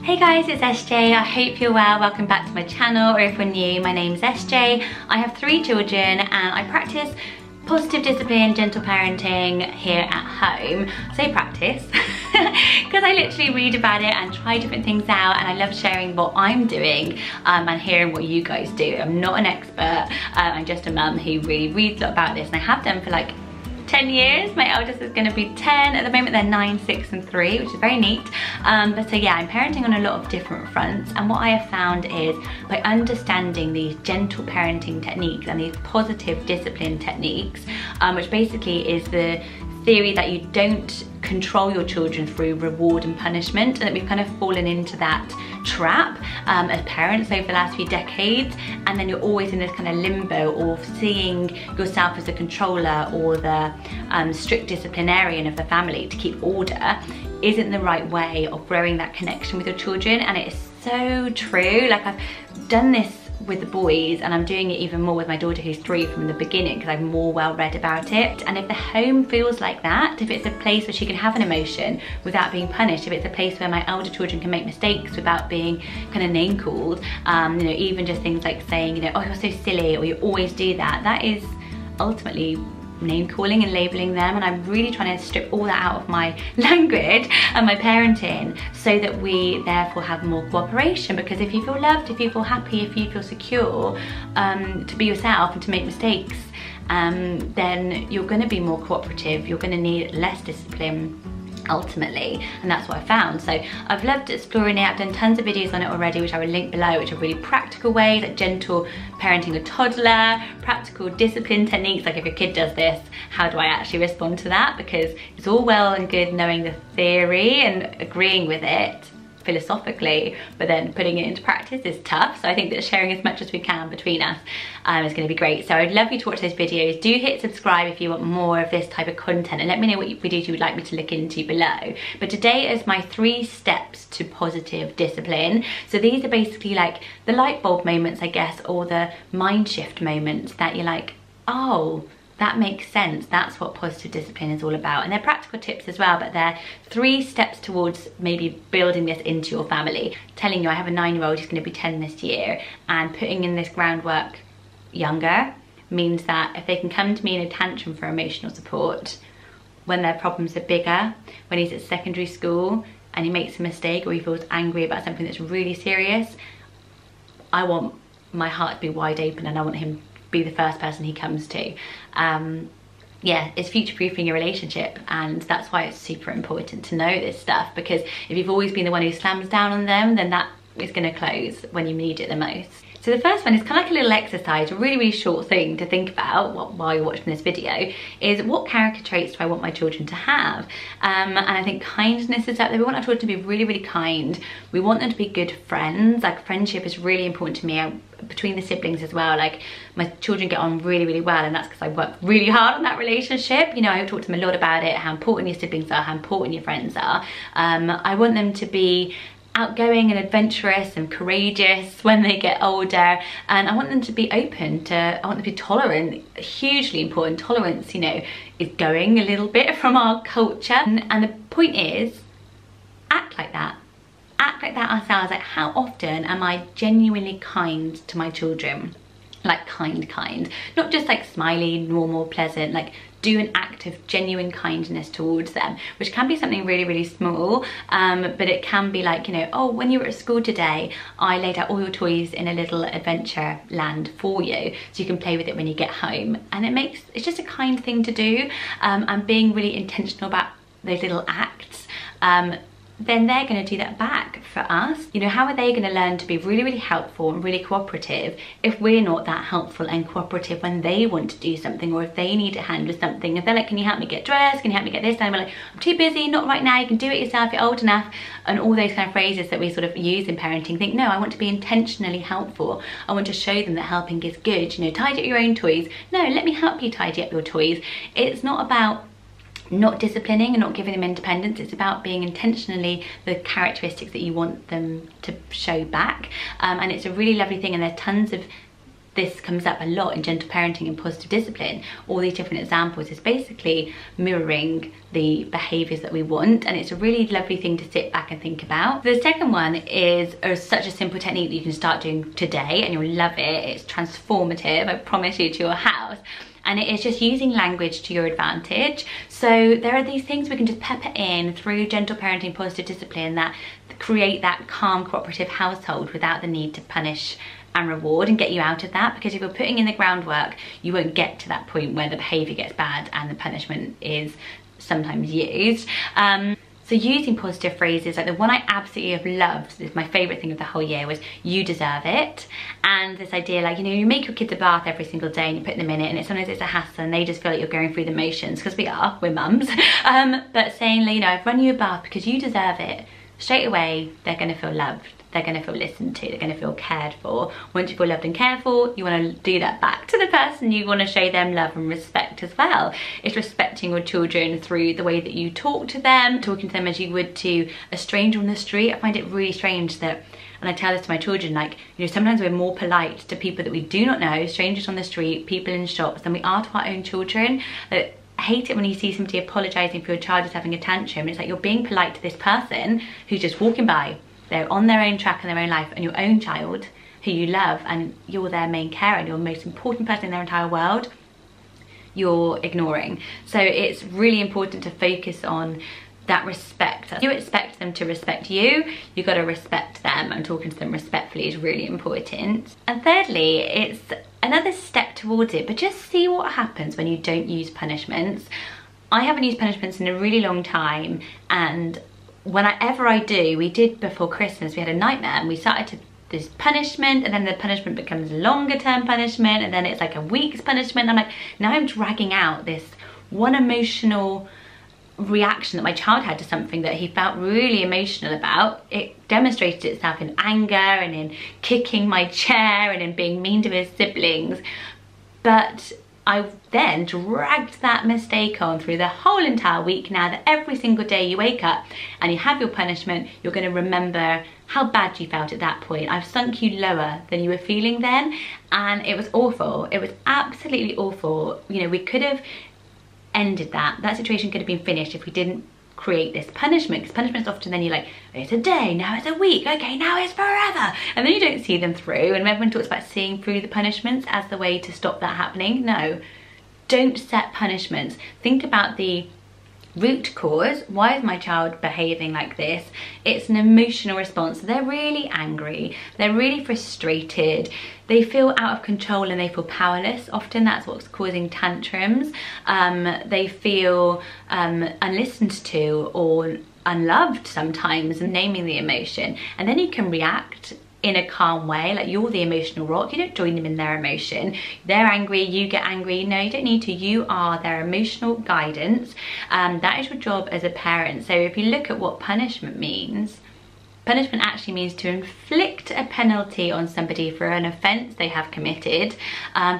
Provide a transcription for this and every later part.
Hey guys, it's SJ. I hope you're well. Welcome back to my channel, or if you're new, my name's SJ. I have 3 children and I practice positive discipline, gentle parenting here at home. I say practice because I literally read about it and try different things out, and I love sharing what I'm doing and hearing what you guys do. I'm not an expert. I'm just a mum who really reads a lot about this, and I have done for like 10 years. My eldest is going to be 10. At the moment they're 9, 6 and 3, which is very neat. But so yeah, I'm parenting on a lot of different fronts, and what I have found is by understanding these gentle parenting techniques and these positive discipline techniques, which basically is the theory that you don't control your children through reward and punishment, and that we've kind of fallen into that trap as parents over the last few decades, and then you're always in this kind of limbo of seeing yourself as a controller or the strict disciplinarian of the family to keep order isn't the right way of growing that connection with your children. And it is so true. Like, I've done this with the boys, and I'm doing it even more with my daughter who's 3 from the beginning because I'm more well read about it. And if the home feels like that, if it's a place where she can have an emotion without being punished, if it's a place where my elder children can make mistakes without being kind of name called, you know, even just things like saying, you know, oh, you're so silly, or you always do that, that is ultimately name calling and labeling them. And I'm really trying to strip all that out of my language and my parenting so that we therefore have more cooperation. Because if you feel loved, if you feel happy, if you feel secure to be yourself and to make mistakes, then you're going to be more cooperative, you're going to need less discipline ultimately. And that's what I found. So I've loved exploring it. I've done tons of videos on it already, which I will link below, which are really practical ways, like gentle parenting a toddler, practical discipline techniques, like if your kid does this, how do I actually respond to that? Because it's all well and good knowing the theory and agreeing with it philosophically, but then putting it into practice is tough. So I think that sharing as much as we can between us is going to be great. So I'd love you to watch those videos. Do hit subscribe if you want more of this type of content, and let me know what videos you would like me to look into below. But today is my 3 steps to positive discipline. So these are basically like the light bulb moments, I guess, or the mind shift moments that you're like, oh, that makes sense. That's what positive discipline is all about. And they're practical tips as well, but they're 3 steps towards maybe building this into your family. Telling you, I have a 9-year-old who's going to be 10 this year, and putting in this groundwork younger means that if they can come to me in a tantrum for emotional support, when their problems are bigger, when he's at secondary school and he makes a mistake or he feels angry about something that's really serious, I want my heart to be wide open, and I want him be the first person he comes to. Yeah, it's future-proofing your relationship, and that's why it's super important to know this stuff, because if you've always been the one who slams down on them, then that is going to close when you need it the most. So the first one is kind of like a little exercise, a really, really short thing to think about while you're watching this video, is what character traits do I want my children to have? And I think kindness is up there. We want our children to be really, really kind. We want them to be good friends. Like, friendship is really important to me, between the siblings as well. Like, my children get on really, really well, and that's because I work really hard on that relationship. You know, I talk to them a lot about it, how important your siblings are, how important your friends are. I want them to be outgoing and adventurous and courageous when they get older, and I want them to be open to, I want them to be tolerant. Hugely important. Tolerance, you know, is going a little bit from our culture, and the point is, act like that. Act like that ourselves. Like, how often am I genuinely kind to my children? Like kind, not just like smiley, normal, pleasant. Like, do an act of genuine kindness towards them, which can be something really, really small, but it can be like, you know, oh, when you were at school today, I laid out all your toys in a little adventure land for you, so you can play with it when you get home. And it's just a kind thing to do, and being really intentional about those little acts, then they're going to do that back for us. You know, how are they going to learn to be really, really helpful and really cooperative if we're not that helpful and cooperative when they want to do something, or if they need a hand with something? If they're like, can you help me get dressed? Can you help me get this done? We're like, I'm too busy, not right now, you can do it yourself, you're old enough. And all those kind of phrases that we sort of use in parenting. Think, no, I want to be intentionally helpful. I want to show them that helping is good. You know, tidy up your own toys. No, let me help you tidy up your toys. It's not about not disciplining and not giving them independence. It's about being intentionally the characteristics that you want them to show back, and it's a really lovely thing. And there's tons of this comes up a lot in gentle parenting and positive discipline. All these different examples is basically mirroring the behaviours that we want, and it's a really lovely thing to sit back and think about. The second one is such a simple technique that you can start doing today and you'll love it. It's transformative, I promise you, to your house. And it is just using language to your advantage. So there are these things we can just pepper in through gentle parenting, positive discipline, that create that calm, cooperative household without the need to punish and reward, and get you out of that. Because if you're putting in the groundwork, you won't get to that point where the behaviour gets bad and the punishment is sometimes used. So using positive phrases, like the one I absolutely have loved, this is my favourite thing of the whole year, was "you deserve it." And this idea, like, you know, you make your kids a bath every single day and you put them in it, and sometimes it's a hassle and they just feel like you're going through the motions, because we're mums. But saying, you know, I've run you a bath because you deserve it, straight away they're going to feel loved. They're going to feel listened to, they're going to feel cared for. Once you feel loved and cared for, you want to do that back to the person. You want to show them love and respect as well. It's respecting your children through the way that you talk to them, talking to them as you would to a stranger on the street. I find it really strange that, and I tell this to my children, like, you know, sometimes we're more polite to people that we do not know, strangers on the street, people in shops, than we are to our own children. I hate it when you see somebody apologising for your child is having a tantrum. It's like you're being polite to this person who's just walking by. They're on their own track in their own life, and your own child, who you love, and you're their main carer and you're the most important person in their entire world, you're ignoring. So it's really important to focus on that respect. If you expect them to respect you, you've got to respect them, and talking to them respectfully is really important. And thirdly, it's another step towards it, but just see what happens when you don't use punishments. I haven't used punishments in a really long time, and whenever I do, we did before Christmas, we had a nightmare and we started to this punishment, and then the punishment becomes longer term punishment, and then it's like a week's punishment. I'm like, now I'm dragging out this one emotional reaction that my child had to something that he felt really emotional about. It demonstrated itself in anger and in kicking my chair and in being mean to his siblings. But I then dragged that mistake on through the whole entire week. Now that every single day you wake up and you have your punishment, you're going to remember how bad you felt at that point. I've sunk you lower than you were feeling then, and it was awful. It was absolutely awful. You know, we could have ended that. That situation could have been finished if we didn't create this punishment, because punishment is often then you're like, it's a day, now it's a week, okay, now it's forever, and then you don't see them through. And everyone talks about seeing through the punishments as the way to stop that happening. No, don't set punishments. Think about the root cause. Why is my child behaving like this? It's an emotional response. They're really angry, they're really frustrated, they feel out of control and they feel powerless. Often that's what's causing tantrums. They feel unlistened to or unloved sometimes, and naming the emotion. And then you can react in a calm way, like you're the emotional rock. You don't join them in their emotion. They're angry, you get angry. No, you don't need to. You are their emotional guidance. That is your job as a parent. So if you look at what punishment means, punishment actually means to inflict a penalty on somebody for an offence they have committed.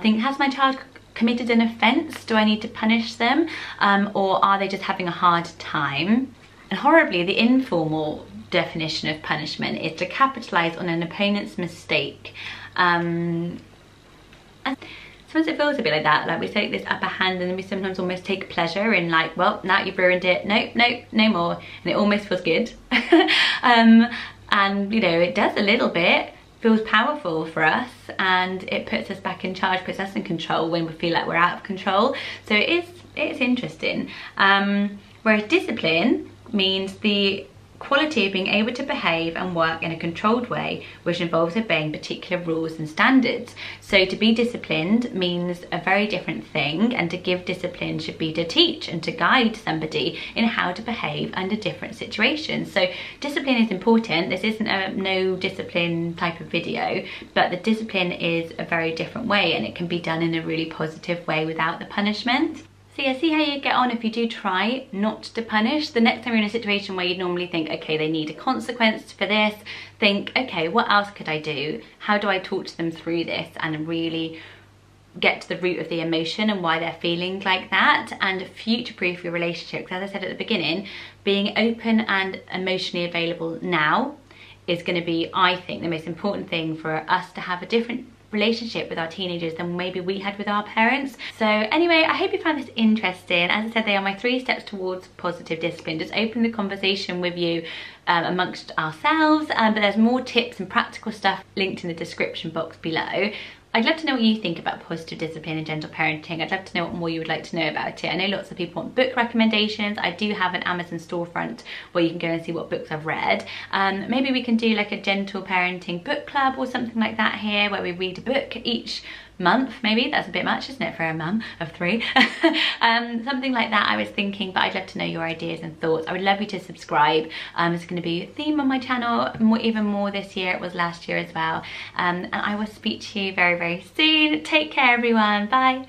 Think, has my child committed an offence? Do I need to punish them? Or are they just having a hard time? And horribly, the informal definition of punishment is to capitalise on an opponent's mistake. And sometimes it feels a bit like that, like we take this upper hand and then we sometimes almost take pleasure in, like, well, now you've ruined it, nope, nope, no more. And it almost feels good. And you know, it does a little bit, feels powerful for us, and it puts us back in charge, puts us in control when we feel like we're out of control. So it's interesting. Whereas discipline means the quality of being able to behave and work in a controlled way, which involves obeying particular rules and standards. So to be disciplined means a very different thing, and to give discipline should be to teach and to guide somebody in how to behave under different situations. So discipline is important. This isn't a no discipline type of video, but the discipline is a very different way, and it can be done in a really positive way without the punishment. So yeah, see how you get on if you do try not to punish. The next time you're in a situation where you'd normally think, okay, they need a consequence for this, think, okay, what else could I do? How do I talk to them through this and really get to the root of the emotion and why they're feeling like that, and future-proof your relationships. As I said at the beginning, being open and emotionally available now is going to be, I think, the most important thing for us to have a different relationship with our teenagers than maybe we had with our parents. So anyway, I hope you found this interesting. As I said, they are my 3 steps towards positive discipline. Just open the conversation with you amongst ourselves, but there's more tips and practical stuff linked in the description box below. I'd love to know what you think about positive discipline and gentle parenting. I'd love to know what more you would like to know about it. I know lots of people want book recommendations. I do have an Amazon storefront where you can go and see what books I've read. Maybe we can do like a gentle parenting book club or something like that here, where we read a book each month. Maybe that's a bit much, isn't it, for a mum of 3? Something like that I was thinking, but I'd love to know your ideas and thoughts. I would love you to subscribe. It's going to be a theme on my channel, even more this year. It was last year as well. And I will speak to you very, very soon. Take care, everyone. Bye.